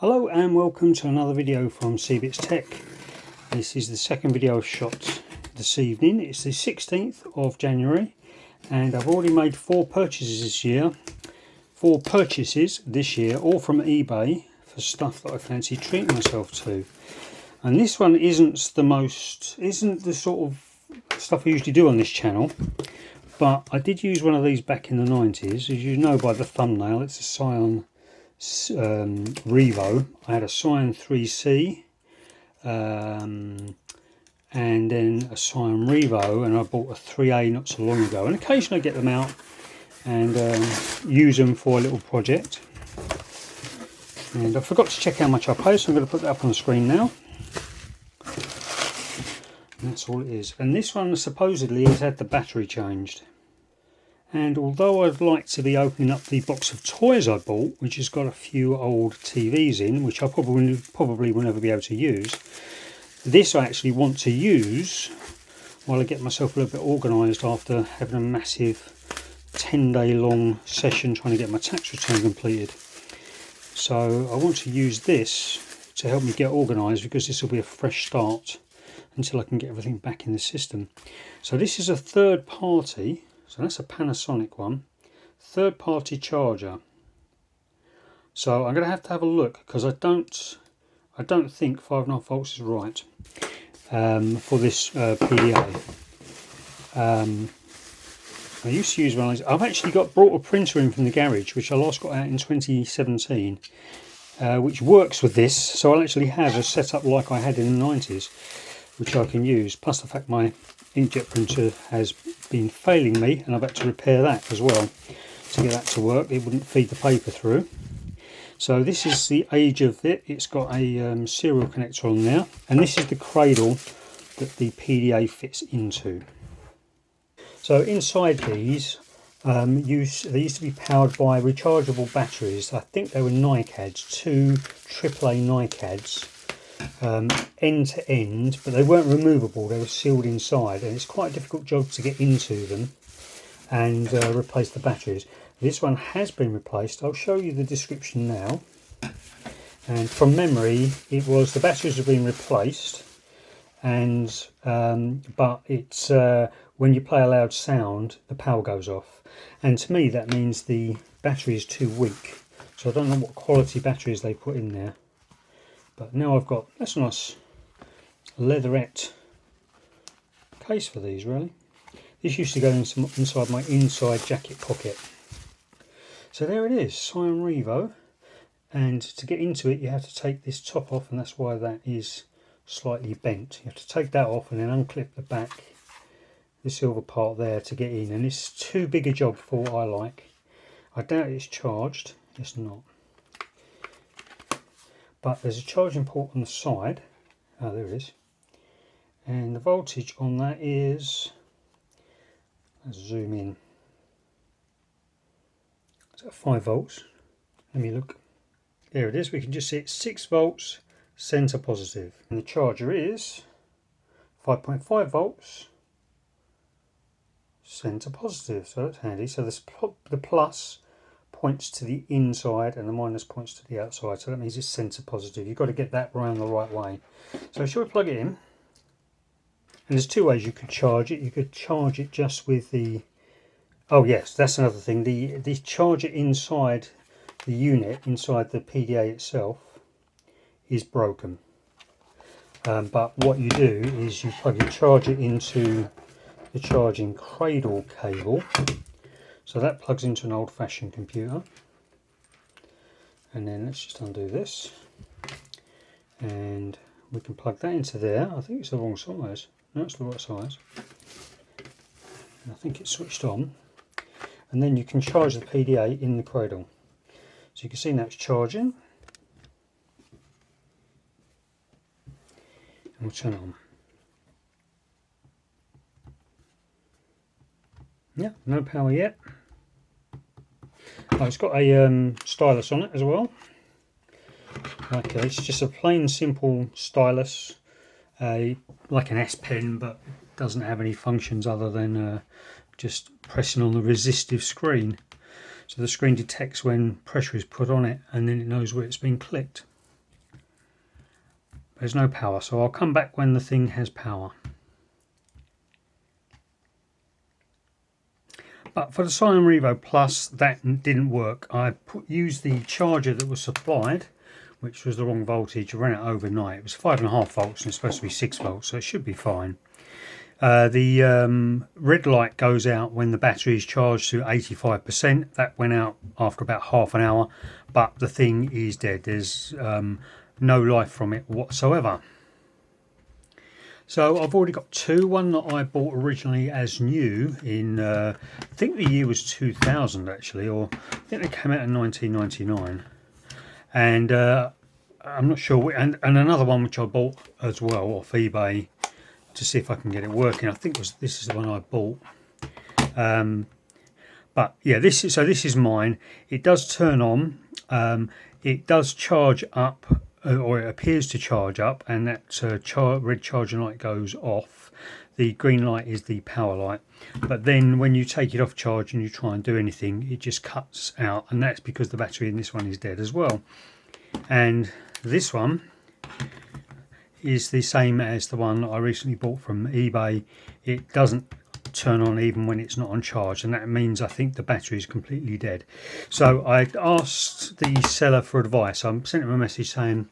Hello and welcome to another video from Cbits Tech. This is the second video I've shot this evening. It's the 16th of January and I've already made four purchases this year, all from eBay for stuff that I fancy treating myself to. And this one isn't the sort of stuff I usually do on this channel, but I did use one of these back in the 90s. As you know by the thumbnail, it's a Psion Revo. I had a Psion 3C and then a Psion Revo, and I bought a 3A not so long ago, and occasionally I get them out and use them for a little project. And I forgot to check how much I paid, so I'm going to put that up on the screen now. And that's all it is. And this one supposedly has had the battery changed. And although I'd like to be opening up the box of toys I bought, which has got a few old TVs in, which I probably will never be able to use, this I actually want to use while I get myself a little bit organised after having a massive 10-day long session trying to get my tax return completed. So I want to use this to help me get organised, because this will be a fresh start until I can get everything back in the system. So this is a third party. So that's a Panasonic one, third-party charger. So I'm going to have a look, because I don't think 5.5 volts is right for this PDA. I used to use one of these. I've actually brought a printer in from the garage, which I last got out in 2017, which works with this. So I'll actually have a setup like I had in the 90s, which I can use. Plus the fact my inkjet printer has been failing me, and I've had to repair that as well to get that to work. It wouldn't feed the paper through. So this is the age of it. It's got a serial connector on there, and this is the cradle that the PDA fits into. So inside these, they used to be powered by rechargeable batteries. I think they were NiCads, two AAA NiCads, end to end, but they weren't removable. They were sealed inside, and it's quite a difficult job to get into them and replace the batteries. This one has been replaced. I'll show you the description now. And from memory, it was the batteries have been replaced, and but it's when you play a loud sound, the power goes off, and to me that means the battery is too weak. So I don't know what quality batteries they put in there. But now I've got, that's a nice leatherette case for these, really. This used to go inside my inside jacket pocket. So there it is, Psion Revo. And to get into it, you have to take this top off, and that's why that is slightly bent. You have to take that off and then unclip the back, the silver part there, to get in. And it's too big a job for what I like. I doubt it's charged. It's not. But there's a charging port on the side. Oh, there it is. And the voltage on that is, let's zoom in. Is that 5 volts? Let me look. There it is. We can just see it's 6 volts, centre positive. And the charger is 5.5 volts, centre positive. So that's handy. So the plus points to the inside and the minus points to the outside, so that means it's centre positive. You've got to get that round the right way. So shall we plug it in? And there's two ways you could charge it. You could charge it just with the, oh yes, that's another thing, the charger inside the unit, inside the PDA itself, is broken. But what you do is you plug your charger into the charging cradle cable. So that plugs into an old-fashioned computer, and then let's just undo this, and we can plug that into there. I think it's the wrong size. No, it's the right size. I think it's switched on, and then you can charge the PDA in the cradle. So you can see now it's charging, and we'll turn it on. Yeah, no power yet. Oh, it's got a stylus on it as well. Okay, it's just a plain simple stylus, like an S Pen, but doesn't have any functions other than just pressing on the resistive screen. So the screen detects when pressure is put on it, and then it knows where it's been clicked. there's no power, so I'll come back when the thing has power. But for the Psion Revo Plus, that didn't work. I used the charger that was supplied, which was the wrong voltage. I ran it overnight. It was 5.5 volts and it's supposed to be 6 volts, so it should be fine. The red light goes out when the battery is charged to 85%. That went out after about half an hour, but the thing is dead. There's no life from it whatsoever. So I've already got two. One that I bought originally as new in, I think the year was 2000 actually, or I think they came out in 1999. And I'm not sure. And another one which I bought as well off eBay to see if I can get it working. I think this is the one I bought. But yeah, this is mine. It does turn on. It does charge up. Or it appears to charge up, and that red charging light goes off. The green light is the power light, but then when you take it off charge and you try and do anything, it just cuts out, and that's because the battery in this one is dead as well. And this one is the same as the one I recently bought from eBay. It doesn't turn on even when it's not on charge, and that means I think the battery is completely dead. So I asked the seller for advice. I sent him a message saying,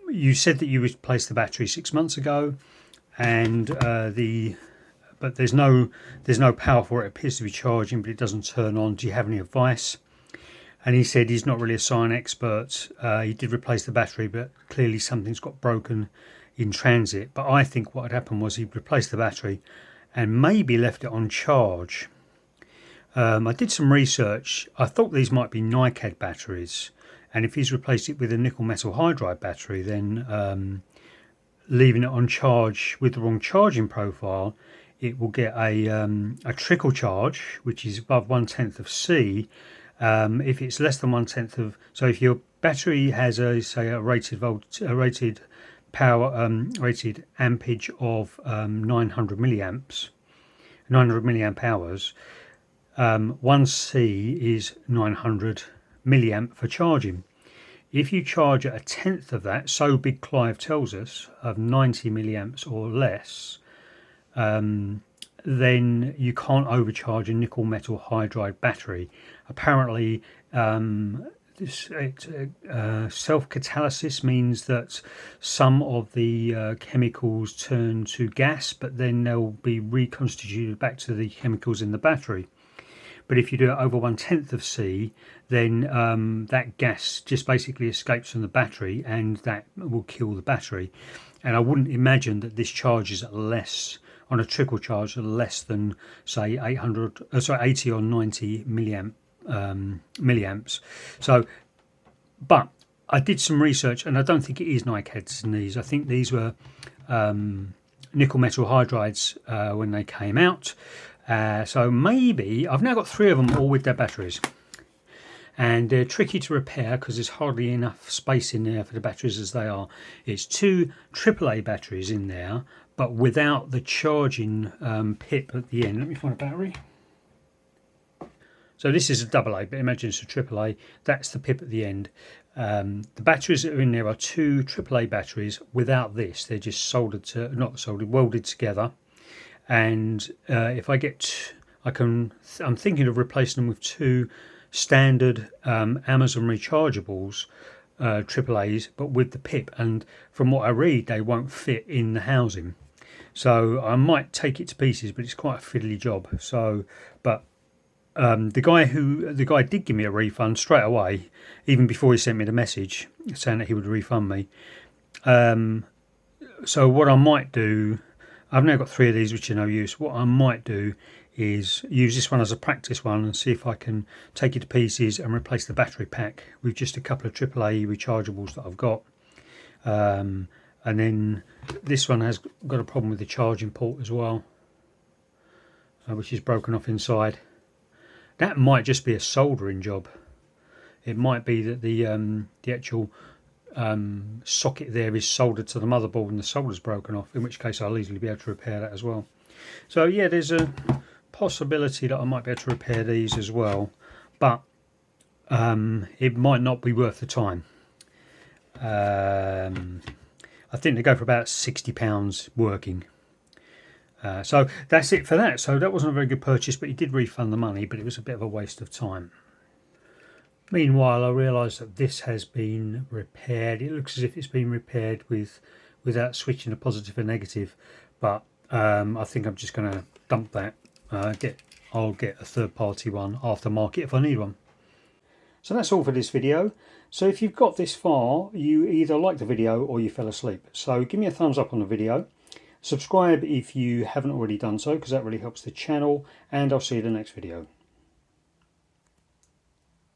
you said that you replaced the battery 6 months ago, and but there's no power for it. It appears to be charging, but it doesn't turn on. Do you have any advice? And he said he's not really a Psion expert. He did replace the battery, but clearly something's got broken in transit. But I think what had happened was he replaced the battery and maybe left it on charge. I did some research. I thought these might be NiCad batteries, and if he's replaced it with a nickel metal hydride battery, then leaving it on charge with the wrong charging profile, it will get a trickle charge, which is above 1/10 of C. If it's less than 1/10 of, so if your battery has a rated ampage of 900 milliamps, 900 milliamp hours, 1C is 900 milliamp for charging. If you charge at 1/10 of that, so Big Clive tells us, of 90 milliamps or less, then you can't overcharge a nickel metal hydride battery. Apparently self-catalysis means that some of the chemicals turn to gas, but then they'll be reconstituted back to the chemicals in the battery. But if you do it over 1/10 of C, then that gas just basically escapes from the battery, and that will kill the battery. And I wouldn't imagine that this charges at less, on a trickle charge, less than say 80 or 90 milliamps. So, but I did some research, and I don't think it is NiCads in these. I think these were nickel metal hydrides when they came out. So maybe I've now got 3 of them all with their batteries, and they're tricky to repair because there's hardly enough space in there for the batteries as they are. It's 2 AAA batteries in there, but without the charging pip at the end. Let me find a battery. So this is a AA, but imagine it's a AAA. That's the pip at the end. The batteries that are in there are 2 AAA batteries without this. They're just soldered to, not soldered, welded together. And if I get, I'm thinking of replacing them with 2 standard Amazon rechargeables, AAAs, but with the pip. And from what I read, they won't fit in the housing. So I might take it to pieces, but it's quite a fiddly job. So, but the guy did give me a refund straight away, even before he sent me the message saying that he would refund me. So what I might do, I've now got 3 of these which are no use. What I might do is use this one as a practice one and see if I can take it to pieces and replace the battery pack with just a couple of AAA rechargeables that I've got. And then this one has got a problem with the charging port as well, which is broken off inside. That might just be a soldering job. It might be that the actual socket there is soldered to the motherboard and the solder's broken off, in which case I'll easily be able to repair that as well. So yeah, there's a possibility that I might be able to repair these as well, but it might not be worth the time. I think they go for about £60 working. So that's it for that. So that wasn't a very good purchase, but he did refund the money, but it was a bit of a waste of time. Meanwhile, I realised that this has been repaired. It looks as if it's been repaired without switching a positive and negative, but I think I'm just going to dump that. I'll get a third-party one aftermarket if I need one. So that's all for this video. So if you've got this far, you either liked the video or you fell asleep. So give me a thumbs up on the video. Subscribe if you haven't already done so, because that really helps the channel, and I'll see you in the next video.